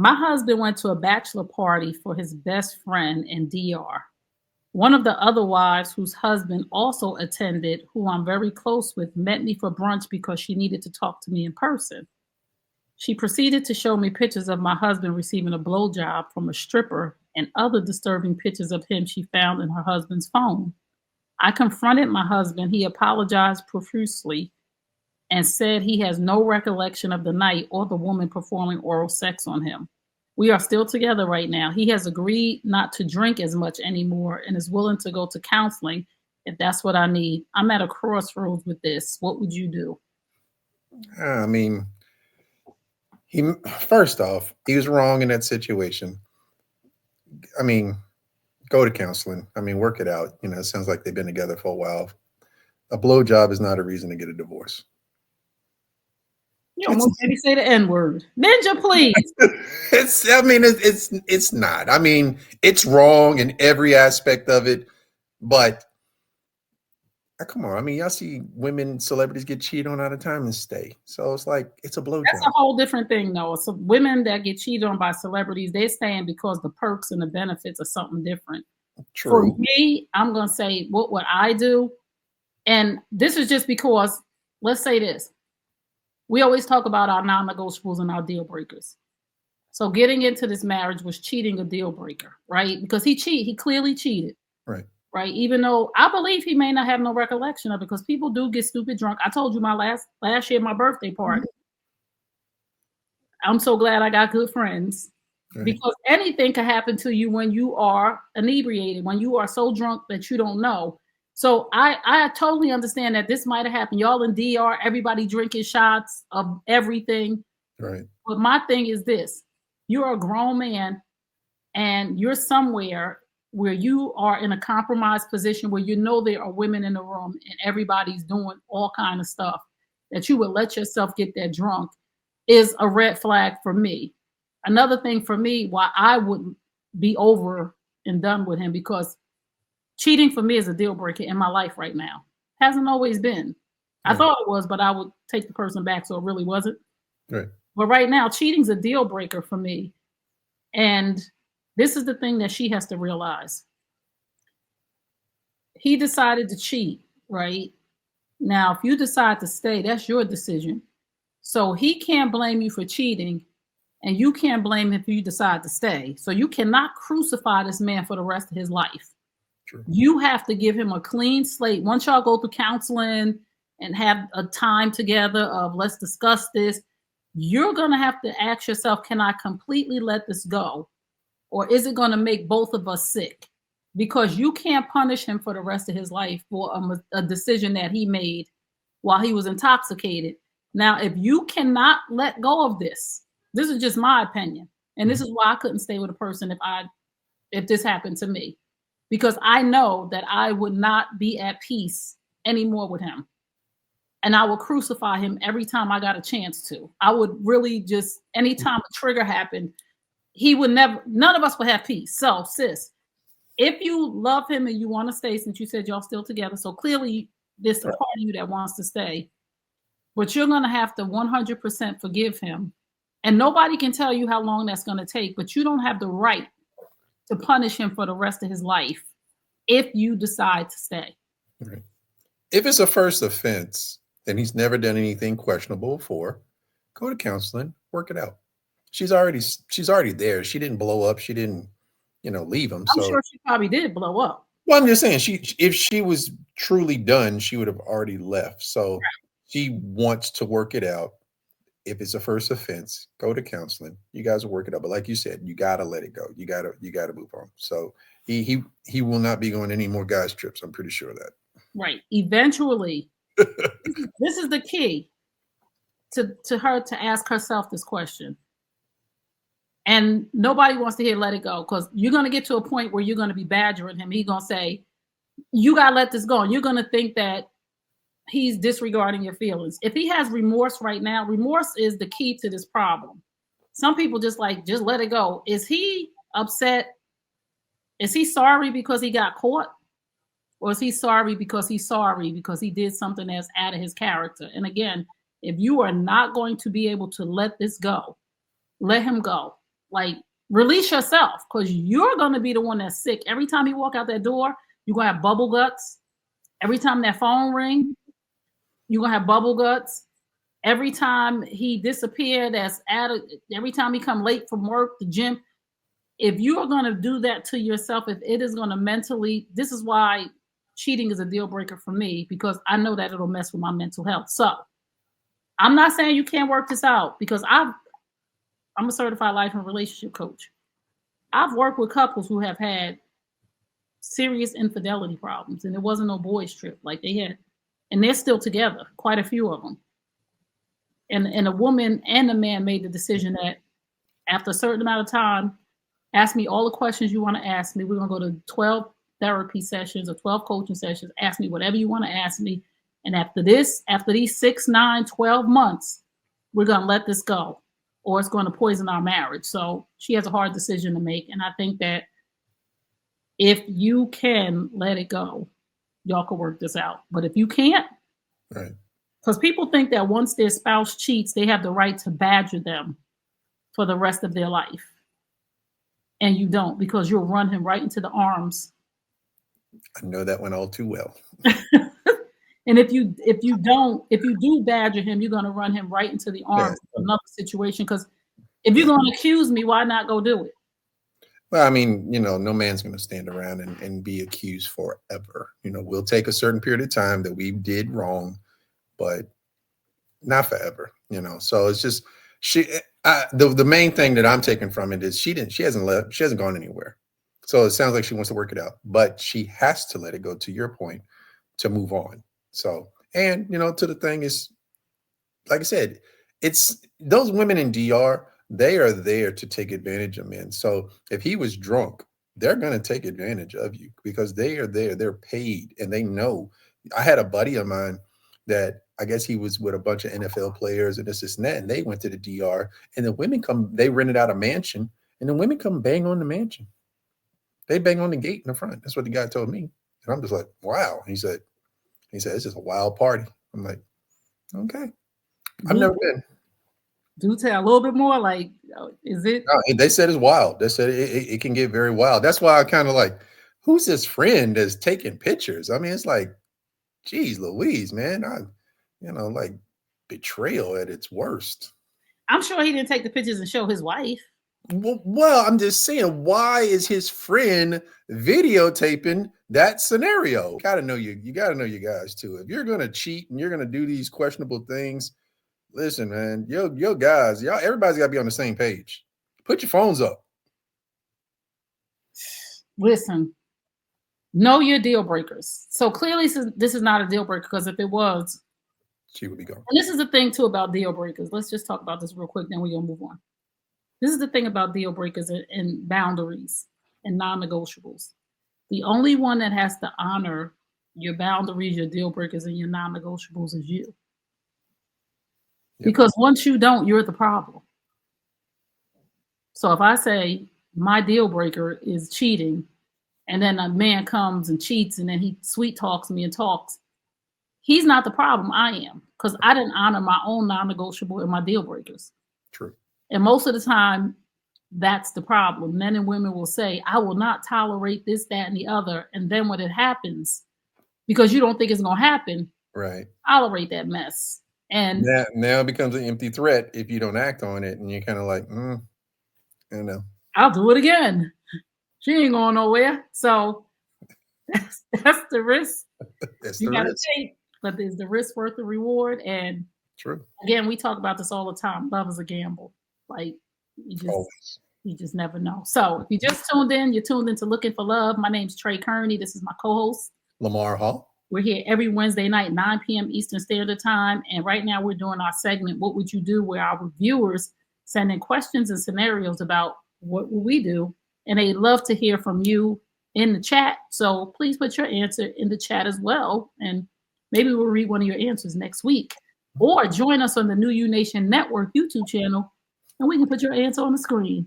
My husband went to a bachelor party for his best friend in DR. One of the other wives, whose husband also attended, who I'm very close with, met me for brunch because she needed to talk to me in person. She proceeded to show me pictures of my husband receiving a blowjob from a stripper and other disturbing pictures of him she found in her husband's phone. I confronted my husband. He apologized profusely and said he has no recollection of the night or the woman performing oral sex on him. We are still together right now. He has agreed not to drink as much anymore and is willing to go to counseling if that's what I need. I'm at a crossroads with this. What would you do? I mean, he first off, he was wrong in that situation. I mean, go to counseling. I mean, work it out. It sounds like they've been together for a while. A blowjob is not a reason to get a divorce. You almost maybe say the N word. Ninja, please. It's not. I mean, it's wrong in every aspect of it, but come on. I mean, y'all see women, celebrities get cheated on all the time and stay. So it's like, it's a blowjob. That's a whole different thing, though. So women that get cheated on by celebrities, they're staying because the perks and the benefits are something different. True. For me, I'm going to say what I do. And this is just because, let's say this. We always talk about our non-negotiables and our deal breakers. So getting into this marriage was cheating a deal breaker, right? Because he clearly cheated. Right. Even though I believe he may not have no recollection of it, because people do get stupid drunk. I told you my last year, my birthday party. I'm so glad I got good friends, because anything can happen to you when you are inebriated, when you are so drunk that you don't know. So I totally understand that this might have happened. Y'all in DR, everybody drinking shots of everything. Right. But my thing is this: you're a grown man, and you're somewhere where you are in a compromised position where you know there are women in the room and everybody's doing all kind of stuff, that you would let yourself get that drunk is a red flag for me. Another thing for me, why I wouldn't be over and done with him, because cheating for me is a deal breaker in my life right now. Hasn't always been. I thought it was, but I would take the person back, so it really wasn't. Right. But right now, cheating's a deal breaker for me. And this is the thing that she has to realize. He decided to cheat, right? Now, if you decide to stay, that's your decision. So he can't blame you for cheating, and you can't blame him if you decide to stay. So you cannot crucify this man for the rest of his life. True. You have to give him a clean slate. Once y'all go through counseling and have a time together of let's discuss this, you're going to have to ask yourself, can I completely let this go? Or is it going to make both of us sick? Because you can't punish him for the rest of his life for a decision that he made while he was intoxicated. Now, if you cannot let go of this is just my opinion. And this is why I couldn't stay with a person if this happened to me. Because I know that I would not be at peace anymore with him. And I would crucify him every time I got a chance to. I would really just, anytime a trigger happened, none of us would have peace. So, sis, if you love him and you want to stay, since you said y'all still together, so clearly there's a part of you that wants to stay, but you're going to have to 100% forgive him. And nobody can tell you how long that's going to take, but you don't have the right to punish him for the rest of his life if you decide to stay. Right. If it's a first offense and he's never done anything questionable before, go to counseling, work it out. She's already there. She didn't blow up. She didn't, leave him. I'm sure she probably did blow up. Well, I'm just saying, if she was truly done, she would have already left. So she wants to work it out. If it's a first offense, go to counseling. You guys will work it out. But like you said, you gotta let it go. You gotta move on. So he will not be going any more guys trips. I'm pretty sure of that. Right. Eventually, this is the key to her to ask herself this question. And nobody wants to hear let it go, because you're going to get to a point where you're going to be badgering him. He's going to say, you got to let this go. And you're going to think that he's disregarding your feelings. If he has remorse right now, remorse is the key to this problem. Some people just let it go. Is he upset? Is he sorry because he got caught? Or is he sorry because he did something that's out of his character? And again, if you are not going to be able to let this go, let him go. Like, release yourself, because you're going to be the one that's sick. Every time you walk out that door, you're going to have bubble guts. Every time that phone ring, you're going to have bubble guts. Every time he disappeared, every time he come late from work, the gym, if you are going to do that to yourself, if it is going to mentally, this is why cheating is a deal breaker for me, because I know that it'll mess with my mental health. So I'm not saying you can't work this out, because I'm a certified life and relationship coach. I've worked with couples who have had serious infidelity problems, and it wasn't no boys trip like they had, and they're still together, quite a few of them. And a woman and a man made the decision that after a certain amount of time, ask me all the questions you want to ask me. We're going to go to 12 therapy sessions or 12 coaching sessions. Ask me whatever you want to ask me. And after these 6, 9, 12 months, we're going to let this go, or it's going to poison our marriage. So she has a hard decision to make. And I think that if you can let it go, y'all can work this out. But if you can't, right. Because people think that once their spouse cheats, they have the right to badger them for the rest of their life. And you don't, because you'll run him right into the arms. I know that one all too well. And if you do badger him, you're going to run him right into the arms of another situation. Because if you're going to accuse me, why not go do it? Well, I mean, no man's going to stand around and be accused forever. We'll take a certain period of time that we did wrong, but not forever, So it's just the main thing that I'm taking from it is she hasn't left. She hasn't gone anywhere. So it sounds like she wants to work it out, but she has to let it go, to your point, to move on. So, and, to the thing is, like I said, it's those women in DR, they are there to take advantage of men. So if he was drunk, they're going to take advantage of you because they are there. They're paid and they know. I had a buddy of mine that I guess he was with a bunch of NFL players and this and that, and they went to the DR, and the women they rented out a mansion, and the women come bang on the mansion. They bang on the gate in the front. That's what the guy told me. And I'm just like, wow. He said, this is a wild party. I'm like, okay. I've never been. Do tell a little bit more. Like, is it? No, they said it's wild. They said it can get very wild. That's why I kind of like, who's this friend that's taking pictures? I mean, it's like, geez, Louise, man. Like betrayal at its worst. I'm sure he didn't take the pictures and show his wife. Well, I'm just saying, why is his friend videotaping that scenario? You gotta know you gotta know you guys too. If you're gonna cheat and you're gonna do these questionable things, listen, man, yo guys, everybody's gotta be on the same page. Put your phones up. Listen, know your deal breakers. So clearly this is not a deal breaker, because if it was, she would be gone. And this is the thing too about deal breakers. Let's just talk about this real quick, then we're gonna move on. This is the thing about deal breakers and boundaries and non-negotiables. The only one that has to honor your boundaries, your deal breakers, and your non-negotiables is you. Yep. Because once you don't, you're the problem. So if I say my deal breaker is cheating, and then a man comes and cheats, and then he sweet talks me and talks, he's not the problem. I am, because I didn't honor my own non-negotiable and my deal breakers. True. And most of the time, that's the problem. Men and women will say, I will not tolerate this, that, and the other. And then when it happens, because you don't think it's going to happen, right? Tolerate that mess. And now it becomes an empty threat if you don't act on it. And you're kind of like, I'll do it again. She ain't going nowhere. So that's the risk. That's you the got to risk. take. But is the risk worth the reward? And true. Again, we talk about this all the time. Love is a gamble. Like, you just never know. So if you just tuned in, you're tuned into Looking for Love. My name's Tray Kearney. This is my co-host, Lamar Hall. We're here every Wednesday night, 9 p.m. Eastern Standard Time. And right now we're doing our segment, What Would You Do?, where our viewers send in questions and scenarios about what will we do. And they love to hear from you in the chat. So please put your answer in the chat as well. And maybe we'll read one of your answers next week. Or join us on the New You Nation Network YouTube channel, and we can put your answer on the screen.